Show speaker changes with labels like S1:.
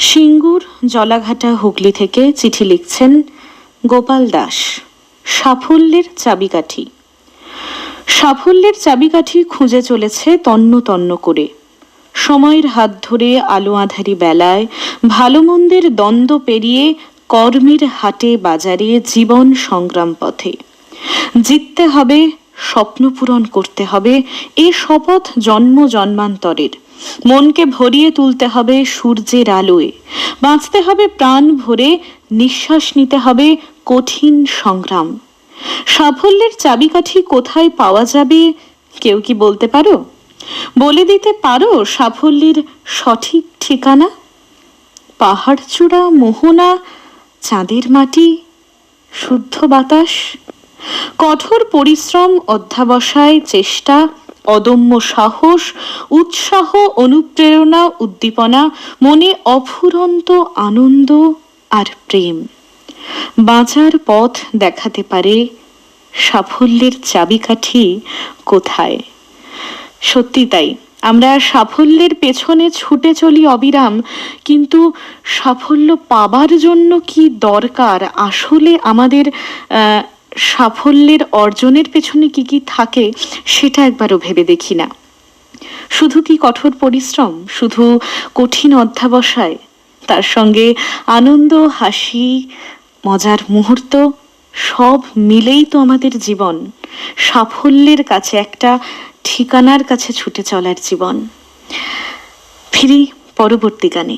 S1: সিঙ্গুর জলাঘাটা হুগলি থেকে চিঠি লিখছেন গোপাল দাস। সাফল্যের চাবিকাঠি। সাফল্যের চাবিকাঠি খুঁজে চলেছে তন্ন তন্ন করে। সময়ের হাত ধরে আলো আঁধারি বেলায় ভালো মন্দের দ্বন্দ্ব পেরিয়ে কর্মের হাটে বাজারে জীবন সংগ্রাম পথে জিততে হবে, স্বপ্ন পূরণ করতে হবে, এ শপথ জন্ম জন্মান্তরের। মনকে ভরিয়ে তুলতে হবে সূর্যের আলোয়, বাঁচতে হবে প্রাণ ভরে, নিঃশ্বাস নিতে হবে কঠিন সংগ্রাম। সাফল্যের চাবিকাঠি কোথায় পাওয়া যাবে কেউ কি বলতে পারো? বলে দিতে পারো সাফল্যের সঠিক ঠিকানা? পাহাড় চূড়া, মোহনা, চাঁদের মাটি, শুদ্ধ বাতাস? কঠোর পরিশ্রম, অধ্যাবসায়, চেষ্টা, অদম্য সাহস, উৎসাহ, অনুপ্রেরণা, উদ্দীপনা, মনে অফুরন্ত আনন্দ আর প্রেম। বাঁচার পথ দেখাতে পারে সাফল্যের চাবিকাঠি কোথায়। সত্যি তাই, আমরা সাফল্যের পেছনে ছুটে চলি অবিরাম, কিন্তু সাফল্য পাবার জন্য কি দরকার, আসলে আমাদের সাফল্যের অর্জনের পেছনে কি কি থাকে সেটা একবারও ভেবে দেখি না। শুধু কি কঠোর পরিশ্রম, শুধু কঠিন অধ্যাবসায়, তার সঙ্গে আনন্দ, হাসি, মজার মুহূর্ত, সব মিলেই তো আমাদের জীবন। সাফল্যের কাছে, একটা ঠিকানার কাছে ছুটে চলার জীবন। ফিরি পরবর্তী গানে।